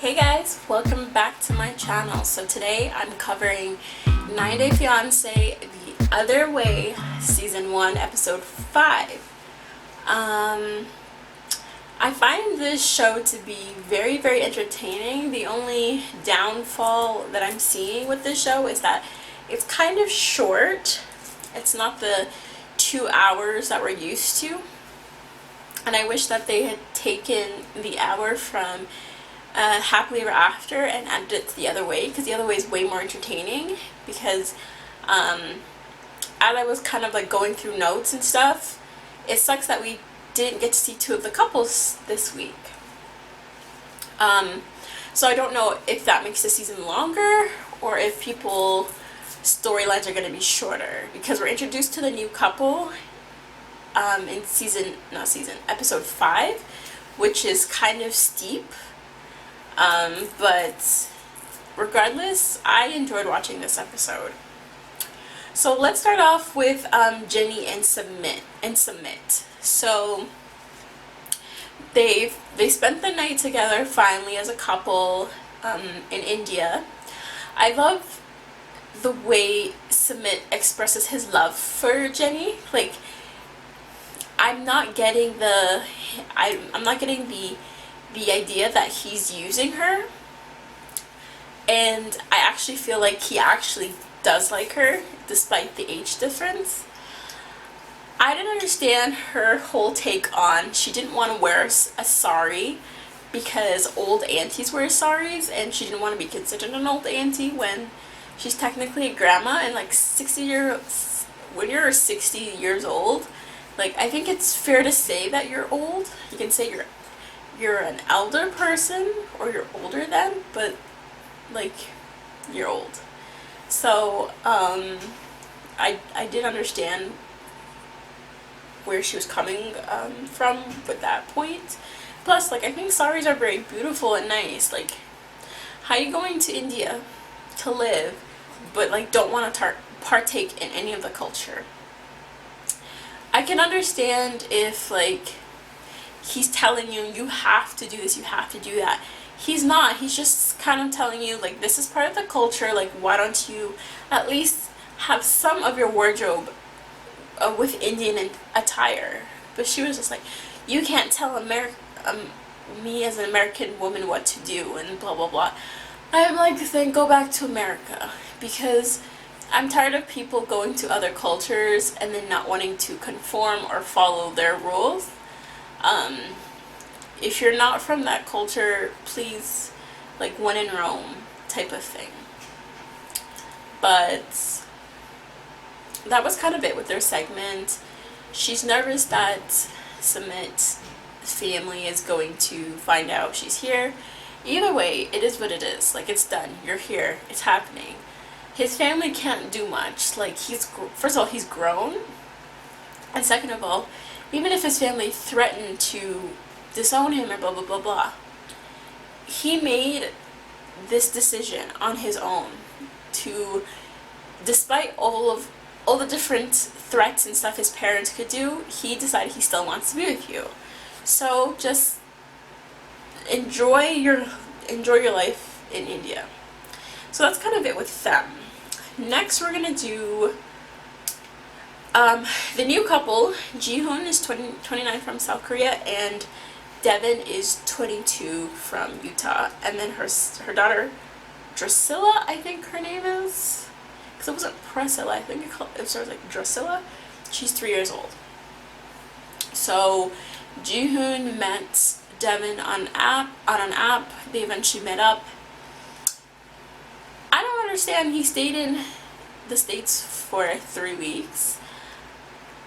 Hey guys, welcome back to my channel. So today I'm covering 90 Day Fiance The Other Way, Season 1, Episode 5. I find this show to be very, very entertaining. The only downfall that I'm seeing with this show is that it's kind of short. It's not the 2 hours that we're used to. And I wish that they had taken the hour from Happily Ever After and added it to The Other Way, because The Other Way is way more entertaining. Because as I was kind of like going through notes and stuff, it sucks that we didn't get to see two of the couples this week. So I don't know if that makes the season longer or if people's storylines are going to be shorter, because we're introduced to the new couple in episode 5, which is kind of steep. But regardless, I enjoyed watching this episode. So let's start off with Jenny and Submit. So they spent the night together finally as a couple in India. I love the way Submit expresses his love for Jenny. Like, I'm not getting the idea that he's using her, and I actually feel like he actually does like her despite the age difference. I didn't understand her whole take on she didn't want to wear a sari because old aunties wear saris, and she didn't want to be considered an old auntie when she's technically a grandma. And like when you're 60 years old, like, I think it's fair to say that you're old. You can say you're an elder person or you're older than, but like, you're old. So I did understand where she was coming from with that point. Plus, like, I think saris are very beautiful and nice. Like, how are you going to India to live but like don't want to partake in any of the culture? I can understand if like he's telling you, you have to do this, you have to do that. He's not. He's just kind of telling you, like, this is part of the culture. Like, why don't you at least have some of your wardrobe with Indian attire? But she was just like, you can't tell me as an American woman what to do and blah, blah, blah. I'm like, then go back to America, because I'm tired of people going to other cultures and then not wanting to conform or follow their rules. If you're not from that culture, please, like, when in Rome type of thing. But that was kind of it with their segment. She's nervous that Submit's family is going to find out she's here. Either way, it is what it is. Like, it's done. You're here. It's happening. His family can't do much. Like, first of all, he's grown. And second of all, even if his family threatened to disown him or blah, blah, blah, blah, he made this decision on his own to, despite all the different threats and stuff his parents could do, he decided he still wants to be with you. So just enjoy your life in India. So that's kind of it with them. Next, we're gonna do the new couple. Ji-hoon is 29 from South Korea, and Devon is 22 from Utah. And then her daughter, Drusilla, I think her name is, because it wasn't Priscilla, I think it starts like Drusilla. She's 3 years old. So Ji-hoon met Devon on an app. They eventually met up. I don't understand. He stayed in the States for 3 weeks.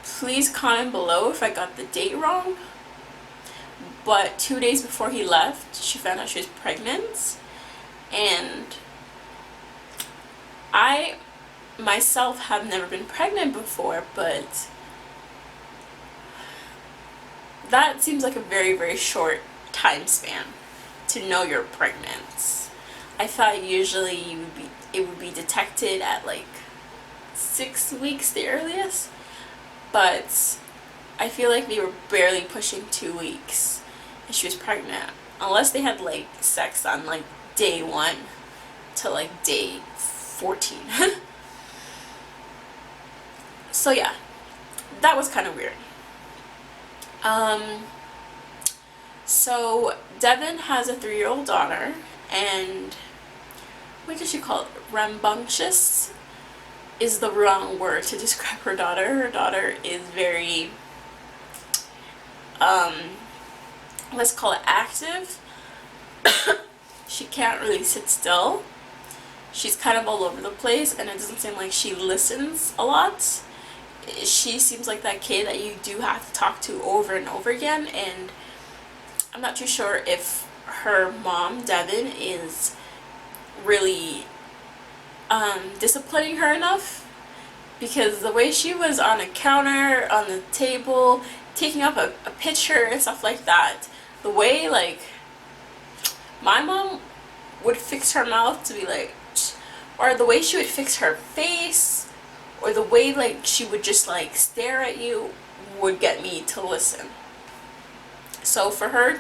Please comment below if I got the date wrong. But 2 days before he left, she found out she was pregnant. And I myself have never been pregnant before, but that seems like a very, very short time span to know you're pregnant. I thought usually it would be detected at like 6 weeks the earliest, but I feel like they were barely pushing 2 weeks and she was pregnant. unless they had like sex on like day 1 to like day 14. So yeah, that was kind of weird. So Devon has a 3-year-old daughter, and what did she call it? Rambunctious is the wrong word to describe her daughter. Her daughter is very, let's call it active. She can't really sit still. She's kind of all over the place, and it doesn't seem like she listens a lot. She seems like that kid that you do have to talk to over and over again, and I'm not too sure if her mom, Devon, is really disciplining her enough, because the way she was on a counter, on the table, taking up a picture and stuff like that, the way like my mom would fix her mouth to be like, or the way she would fix her face, or the way like she would just like stare at you would get me to listen. So for her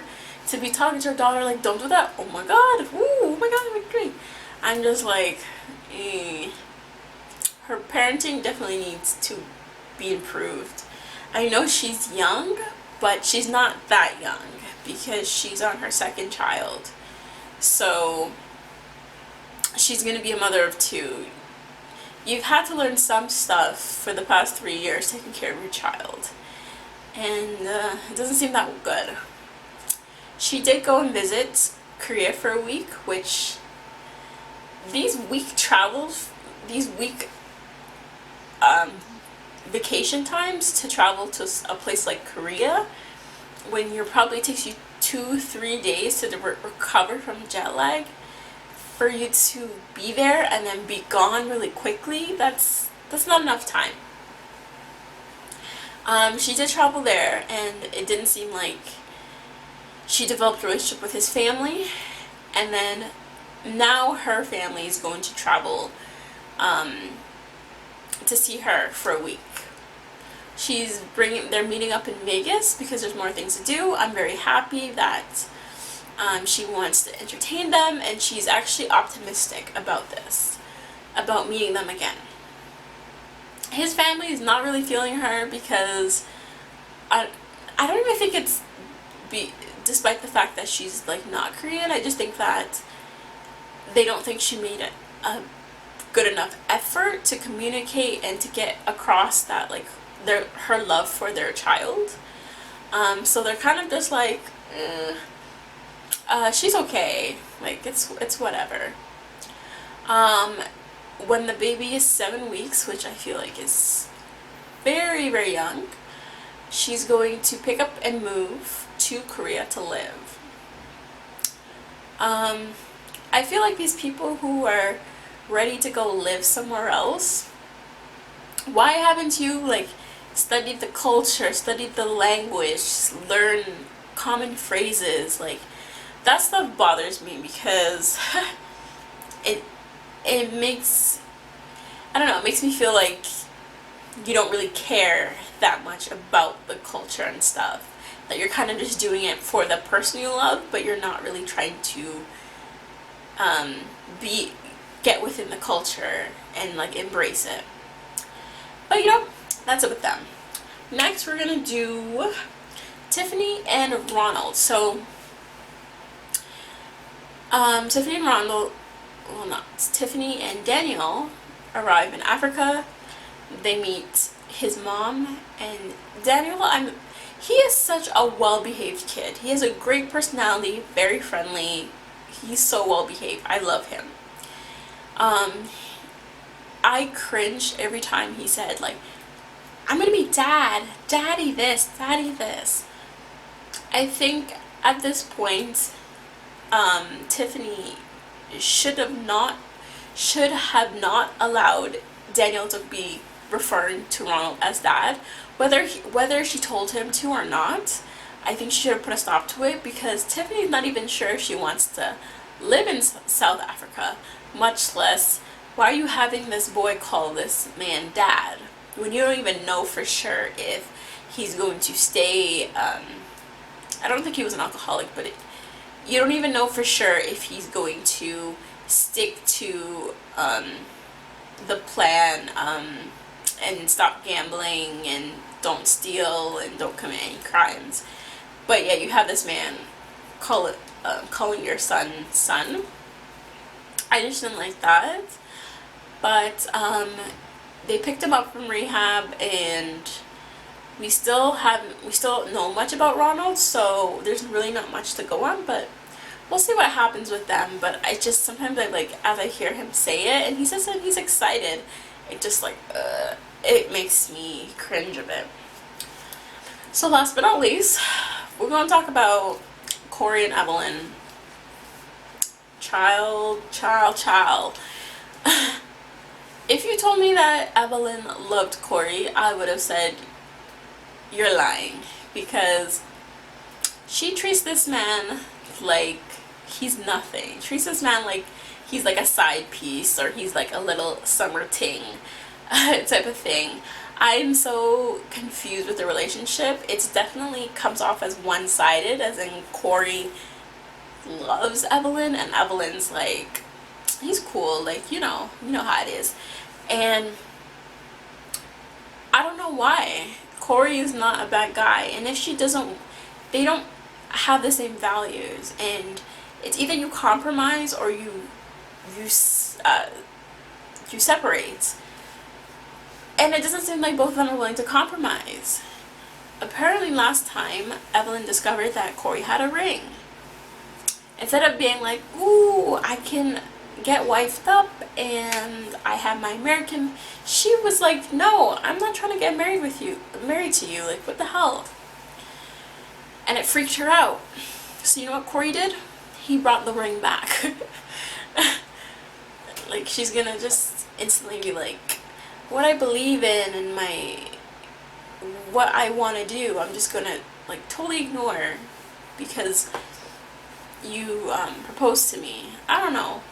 to be talking to her daughter like, don't do that, oh my god, ooh, oh my god, I'm great, I'm just like, her parenting definitely needs to be improved. I know she's young, but she's not that young because she's on her 2nd child. So she's going to be a mother of 2. You've had to learn some stuff for the past 3 years taking care of your child. And it doesn't seem that good. She did go and visit Korea for a week, which these week travels, these week vacation times to travel to a place like Korea, when it probably takes you 2-3 days to recover from jet lag, for you to be there and then be gone really quickly, that's not enough time. She did travel there, and it didn't seem like she developed a relationship with his family, and then now her family is going to travel to see her for a week. They're meeting up in Vegas because there's more things to do. I'm very happy that she wants to entertain them, and she's actually optimistic about this, about meeting them again. His family is not really feeling her because I don't even think it's despite the fact that she's like not Korean. I just think that they don't think she made a good enough effort to communicate and to get across that like her love for their child. So they're kind of just like, she's okay, like it's whatever. When the baby is 7 weeks, which I feel like is very, very young, she's going to pick up and move to Korea to live. I feel like these people who are ready to go live somewhere else, why haven't you like studied the culture, studied the language, learn common phrases? Like, that stuff bothers me because it makes, I don't know, it makes me feel like you don't really care that much about the culture and stuff, that you're kind of just doing it for the person you love, but you're not really trying to get within the culture and like embrace it. But you know, that's it with them. Next we're gonna do Tiffany and Ronald. So Tiffany and Ronald, well, not Tiffany and Daniel arrive in Africa. They meet his mom, and Daniel, he is such a well-behaved kid. He has a great personality, very friendly. He's so well-behaved. I love him. I cringed every time he said like, I'm gonna be daddy this, daddy this. I think at this point, Tiffany should have not allowed Daniel to be referring to Ronald as dad, whether she told him to or not. I think she should have put a stop to it, because Tiffany's not even sure if she wants to live in South Africa, much less why are you having this boy call this man dad when you don't even know for sure if he's going to stay. I don't think he was an alcoholic, but you don't even know for sure if he's going to stick to the plan, and stop gambling and don't steal and don't commit any crimes. But yeah, you have this man calling your son. I just didn't like that. But they picked him up from rehab, and we still don't know much about Ronald, so there's really not much to go on, but we'll see what happens with them. But I just, sometimes I like, as I hear him say it and he says that he's excited, it just like, it makes me cringe a bit. So last but not least, we're going to talk about Cori and Evelyn. Child. If you told me that Evelyn loved Cori, I would have said you're lying, because she treats this man like he's nothing. Treats this man like he's like a side piece, or he's like a little summer ting type of thing. I'm so confused with the relationship. It's definitely comes off as one-sided, as in Cori loves Evelyn and Evelyn's like, he's cool, like, you know how it is. And I don't know why. Cori is not a bad guy, and if she doesn't, they don't have the same values, and it's either you compromise or you separate. And it doesn't seem like both of them are willing to compromise. Apparently last time, Evelyn discovered that Cori had a ring. Instead of being like, ooh, I can get wifed up and I have my American, she was like, no, I'm not trying to get married to you, like, what the hell? And it freaked her out. So you know what Cori did? He brought the ring back. Like, she's gonna just instantly be like, what I believe in and what I want to do, I'm just gonna like totally ignore because you proposed to me. I don't know.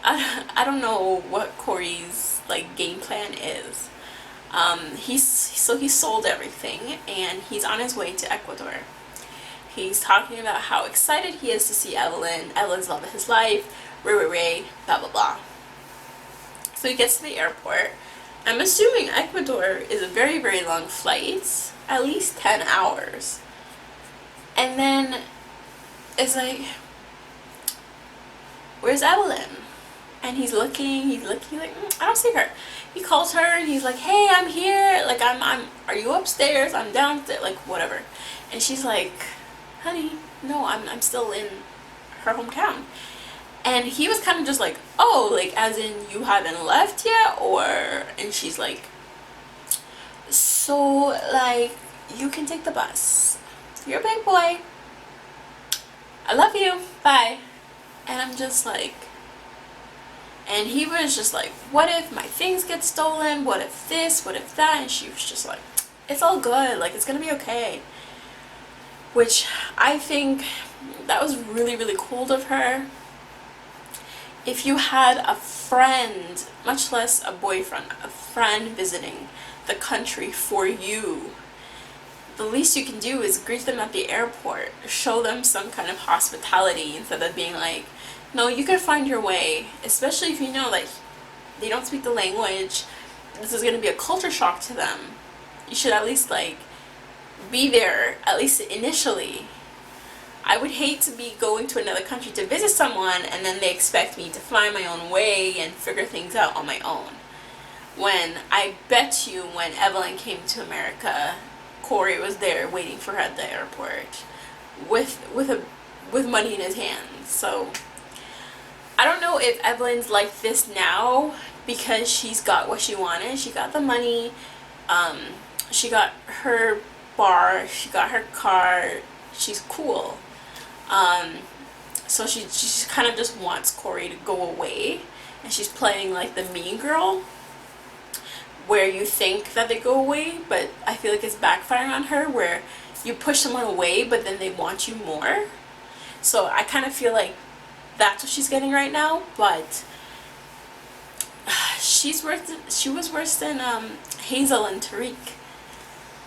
I don't know what Cori's like game plan is. He sold everything and he's on his way to Ecuador. He's talking about how excited he is to see Evelyn. Evelyn's love of his life. Ray, blah blah blah. So he gets to the airport. I'm assuming Ecuador is a very, very long flight, at least 10 hours. And then it's like, where's Evelyn? And he's looking like, I don't see her. He calls her and he's like, hey, I'm here. Like, are you upstairs? I'm downstairs, like, whatever. And she's like, honey, no, I'm still in her hometown. And he was kind of just like, oh, like, as in you haven't left yet? Or, and she's like, so, like, you can take the bus. You're a big boy. I love you. Bye. And I'm just like, and he was just like, what if my things get stolen? What if this? What if that? And she was just like, it's all good. Like, it's going to be okay. Which I think that was really, really cool of her. If you had a friend, much less a boyfriend, a friend visiting the country for you, the least you can do is greet them at the airport, show them some kind of hospitality instead of being like, no, you can find your way, especially if you know that they don't speak the language. This is going to be a culture shock to them. You should at least like be there, at least initially. I would hate to be going to another country to visit someone and then they expect me to find my own way and figure things out on my own. When I bet you when Evelyn came to America, Cori was there waiting for her at the airport with money in his hands. So I don't know if Evelyn's like this now because she's got what she wanted. She got the money, she got her bar, she got her car, she's cool. So she kind of just wants Cori to go away, and she's playing like the mean girl where you think that they go away, but I feel like it's backfiring on her where you push someone away but then they want you more. So I kind of feel like that's what she's getting right now, but she was worse than Hazel and Tariq.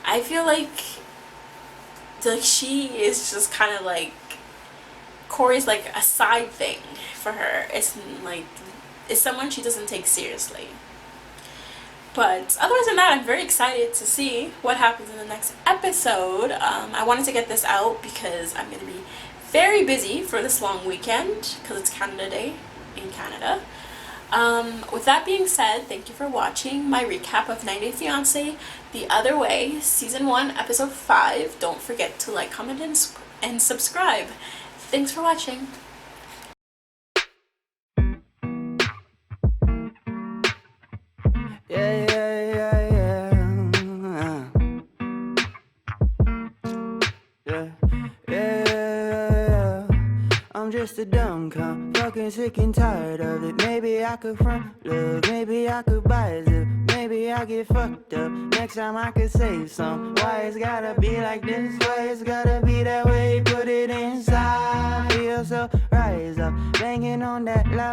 I feel like she is just kind of like Cori's like a side thing for her. It's like, it's someone she doesn't take seriously. But otherwise than that, I'm very excited to see what happens in the next episode. I wanted to get this out because I'm going to be very busy for this long weekend because it's Canada Day in Canada. With that being said, thank you for watching my recap of 90 Day Fiance The Other Way, Season 1, Episode 5. Don't forget to like, comment, and subscribe. Thanks for watching. Yeah, yeah, yeah, yeah. Yeah. I'm just a dumb cunt, fucking sick and tired of it. Maybe I could front love, maybe I could buy a zip, maybe I get fucked up. Next time I could save some. Why it's gotta be like this? Why it's gotta be that way? Put it inside. Feel so rise up, banging on that loud.